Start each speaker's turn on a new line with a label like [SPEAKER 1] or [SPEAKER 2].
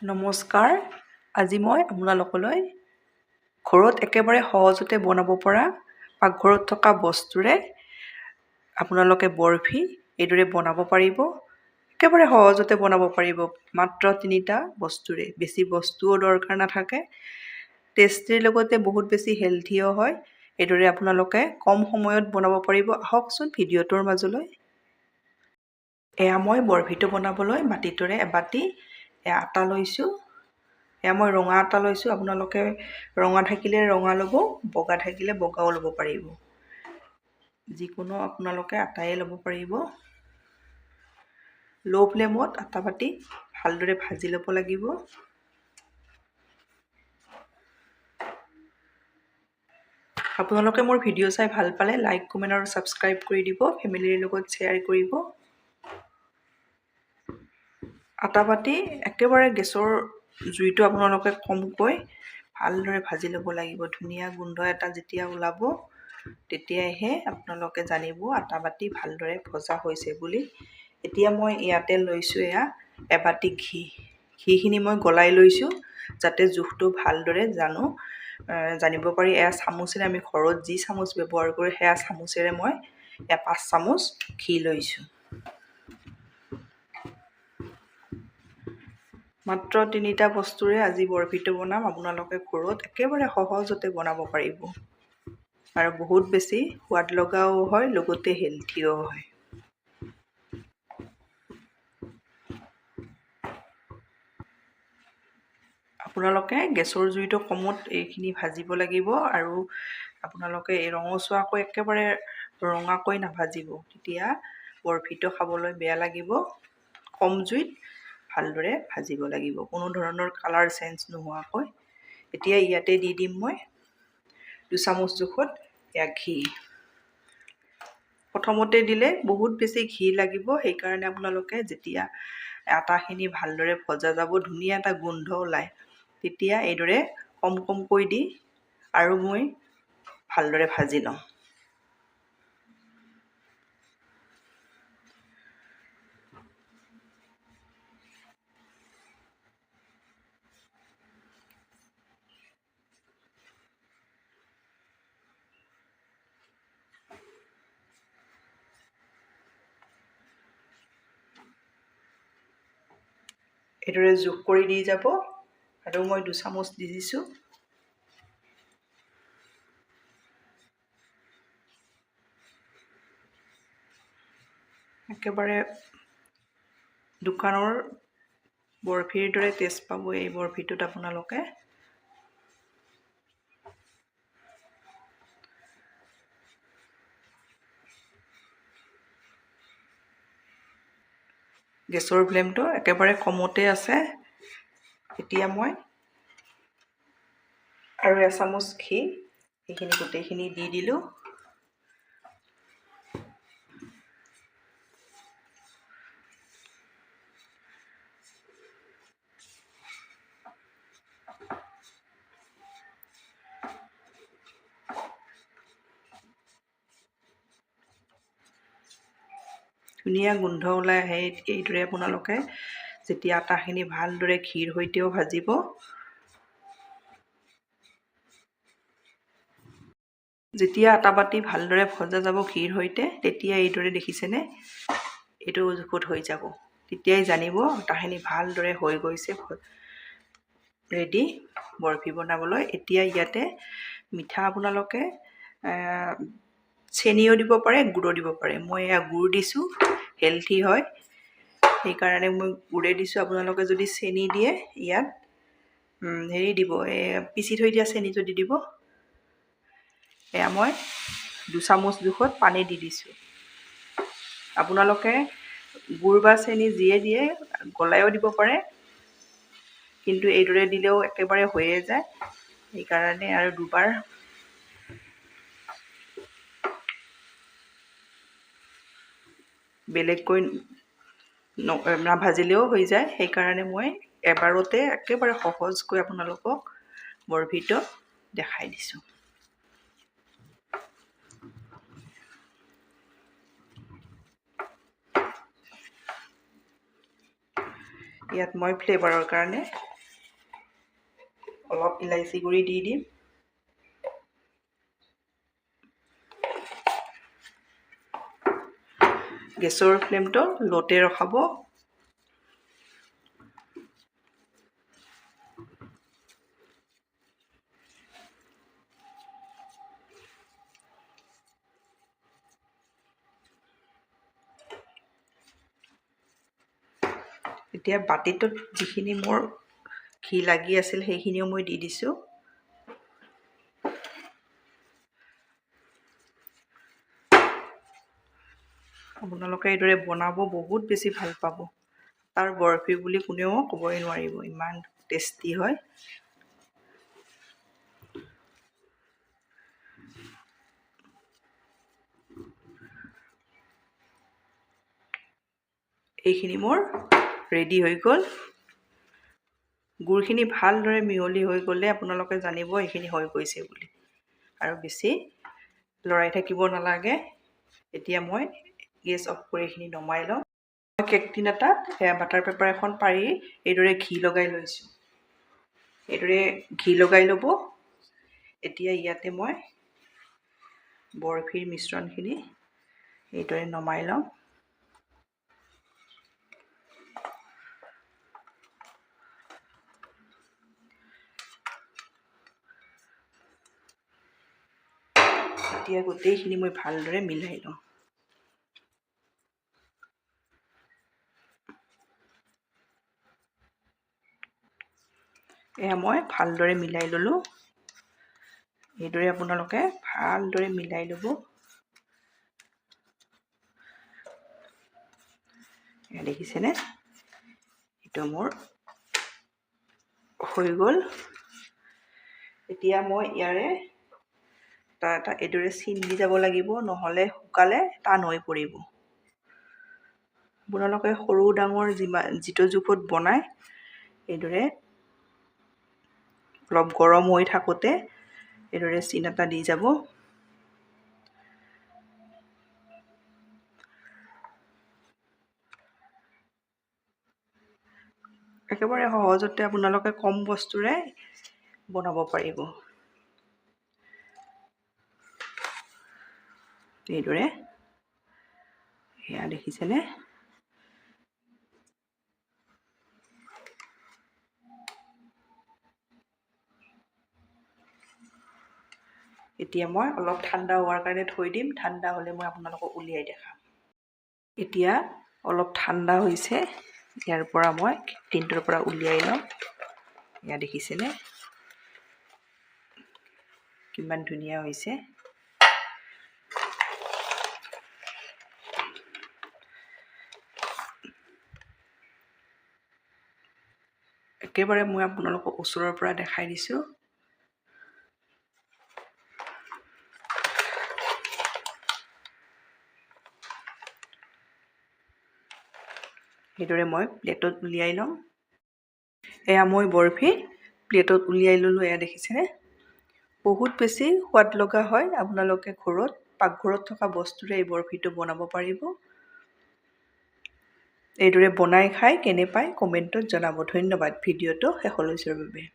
[SPEAKER 1] নমস্কাৰ। আজি মই আপোনালোকলৈ ঘৰত একেবাৰে সহজতে বনাব পৰা পাকঘৰত থকা বস্তুৰে আপোনালোকে বৰফি এইদৰে বনাব পাৰিব। একেবাৰে সহজতে বনাব পাৰিব মাত্ৰ 3টা বস্তুৰে। বেছি বস্তুও দৰকাৰ নাথাকে। টেষ্টিৰ লগতে বহুত বেছি হেলথিও হয়। এইদৰে আপোনালোকে কম সময়ত বনাব পাৰিব। আহকচোন ভিডিঅ'টোৰ মাজলৈ। এয়া মই বৰফিটো বনাবলৈ বাতিটোৰে এবাতি আটা লৈছোঁ। এয়া মই ৰঙা আটা লৈছোঁ। আপোনালোকে ৰঙা থাকিলে ৰঙা ল'ব, বগা থাকিলে বগাও ল'ব পাৰিব। যিকোনো আপোনালোকে আটাই ল'ব পাৰিব। ল' ফ্লেমত আটা বাতি ভালদৰে ভাজি ল'ব লাগিব। আপোনালোকে মোৰ ভিডিঅ' চাই ভাল পালে লাইক, কমেণ্ট আৰু ছাবস্ক্ৰাইব কৰি দিব। ফেমিলিৰ লগত শ্বেয়াৰ কৰিব। আটা বাতি একেবাৰে গেছৰ জুইটো আপোনালোকে কমকৈ ভালদৰে ভাজি ল'ব লাগিব। ধুনীয়া গোন্ধ এটা যেতিয়া ওলাব তেতিয়াহে আপোনালোকে জানিব আটা বাতি ভালদৰে ভজা হৈছে বুলি। এতিয়া মই ইয়াতে লৈছোঁ এবাতি ঘি। ঘিখিনি মই গলাই লৈছোঁ যাতে জোখটো ভালদৰে জানিব পাৰি। এয়া চামুচেৰে আমি ঘৰত যি চামুচ ব্যৱহাৰ কৰোঁ সেয়া চামুচেৰে মই 5 চামুচ ঘি লৈছোঁ। মাত্ৰ 3টা বস্তুৰে আজি বৰফিটো বনাম। আপোনালোকে ঘৰত একেবাৰে সহজতে বনাব পাৰিব আৰু বহুত বেছি সোৱাদ লগাও হয়, লগতে হেলথিও হয়। আপোনালোকে গেছৰ জুইটো কমত এইখিনি ভাজিব লাগিব আৰু আপোনালোকে এই ৰঙচুৱাকৈ একেবাৰে ৰঙাকৈ নাভাজিব, তেতিয়া বৰফিটো খাবলৈ বেয়া লাগিব। কম জুইত ভালদৰে ভাজিব লাগিব, কোনো ধৰণৰ কালাৰ চেঞ্জ নোহোৱাকৈ। এতিয়া ইয়াতে দি দিম মই 2 চামুচ জোখত ঘি। প্ৰথমতে দিলে বহুত বেছি ঘি লাগিব, সেইকাৰণে আপোনালোকে যেতিয়া আটাখিনি ভালদৰে ভজা যাব, ধুনীয়া এটা গোন্ধ ওলায়, তেতিয়া এইদৰে কম কমকৈ দি আৰু মই ভালদৰে ভাজি লওঁ। এইদৰে জোখ কৰি দি যাব আৰু মই 2 চামুচ দি দিছোঁ। একেবাৰে দোকানৰ বৰফিৰ দৰে টেষ্ট পাব এই বৰফিটোত আপোনালোকে। গেছৰ ফ্লেমটো একেবাৰে কমতে আছে। এতিয়া মই আৰু 1 চামুচ ঘি এইখিনি গোটেইখিনি দি দিলোঁ। ধুনীয়া গোন্ধ ওলাই আহে। এইদৰে আপোনালোকে যেতিয়া আটাখিনি ভালদৰে ঘিৰ সৈতেও ভাজিব, যেতিয়া আটা বাতি ভালদৰে ভজা যাব ঘিৰ সৈতে, তেতিয়া এইদৰে দেখিছেনে এইটো জোখত হৈ যাব। তেতিয়াই জানিব আটাখিনি ভালদৰে হৈ গৈছে, ৰেডি বৰফি বনাবলৈ। এতিয়া ইয়াতে মিঠা আপোনালোকে চেনিও দিব পাৰে, গুড়ো দিব পাৰে। মই গুড় দিছোঁ, হেলথি হয়, সেইকাৰণে মই গুড়ে দিছোঁ। আপোনালোকে যদি চেনি দিয়ে ইয়াত হেৰি দিব, পিচি থৈ দিয়া চেনিটো দি দিব। এয়া মই 2 চামুচ জোখত পানী দি দিছোঁ। আপোনালোকে গুড় বা চেনি যিয়ে দিয়ে গলাইও দিব পাৰে, কিন্তু এইদৰে দিলেও একেবাৰে হৈয়ে যায়, সেইকাৰণে আৰু দুবাৰ বেলেগকৈ নাভাজিলেও হৈ যায়। সেইকাৰণে মই এবাৰতে একেবাৰে সহজকৈ আপোনালোকক বৰফিটো দেখাই দিছোঁ। ইয়াত মই ফ্লেভাৰৰ কাৰণে অলপ ইলাইচি গুড়ি দি দিম। গেছৰ ফ্লেমটো ল'তে ৰখাব। এতিয়া বাতিটোত যিখিনি মোৰ ঘি লাগি আছিল সেইখিনিও মই দি দিছোঁ। আপোনালোকে এইদৰে বনাব, বহুত বেছি ভাল পাব। তাৰ বৰফি বুলি কোনেও ক'বই নোৱাৰিব, ইমান টেষ্টি হয়। এইখিনি মোৰ ৰেডি হৈ গ'ল। গুড়খিনি ভালদৰে মিহলি হৈ গ'লে আপোনালোকে জানিব এইখিনি হৈ গৈছে বুলি। আৰু বেছি লৰাই থাকিব নালাগে। এতিয়া মই গেছ অফ কৰি এইখিনি নমাই লওঁ। মই কেক টিন এটাত বাটাৰ পেপাৰ এখন পাৰি এইদৰে ঘি লগাই লৈছোঁ। এইদৰে ঘি লগাই ল'ব। এতিয়া ইয়াতে মই বৰফিৰ মিশ্ৰণখিনি এইদৰে নমাই লওঁ। এতিয়া গোটেইখিনি মই ভালদৰে মিলাই লওঁ। এয়া মই ভালদৰে মিলাই ল'লোঁ। এইদৰে আপোনালোকে ভালদৰে মিলাই ল'ব। এয়া দেখিছেনে? এইটো মোৰ হৈ গ'ল। এতিয়া মই ইয়াৰে এটা এইদৰে চিন দি যাব লাগিব, নহ'লে শুকালে টান হৈ পৰিব। আপোনালোকে সৰু ডাঙৰ যিটো জোখত বনায় এইদৰে অলপ গৰম হৈ থাকোঁতে এইদৰে চিন এটা দি যাব। একেবাৰে সহজতে আপোনালোকে কম বস্তুৰে বনাব পাৰিব। এইদৰে এয়া দেখিছেনে? এতিয়া মই অলপ ঠাণ্ডা হোৱাৰ কাৰণে থৈ দিম। ঠাণ্ডা হ'লে মই আপোনালোকক উলিয়াই দেখাম। এতিয়া অলপ ঠাণ্ডা হৈছে। ইয়াৰ পৰা মই টিনটোৰ পৰা উলিয়াই লওঁ। এয়া দেখিছেনে কিমান ধুনীয়া হৈছে। একেবাৰে মই আপোনালোকক ওচৰৰ পৰা দেখাই দিছোঁ। সেইদৰে মই প্লেটত উলিয়াই ল'ম। এয়া মই বৰফি প্লেটত উলিয়াই ল'লোঁ। এয়া দেখিছেনে? বহুত বেছি সোৱাদ লগা হয়। আপোনালোকে ঘৰত পাকঘৰত থকা বস্তুৰে এই বৰফিটো বনাব পাৰিব। এইদৰে বনাই খাই কেনে পায় কমেণ্টত জনাব। ধন্যবাদ ভিডিঅ'টো শেষলৈ চোৱাৰ বাবে।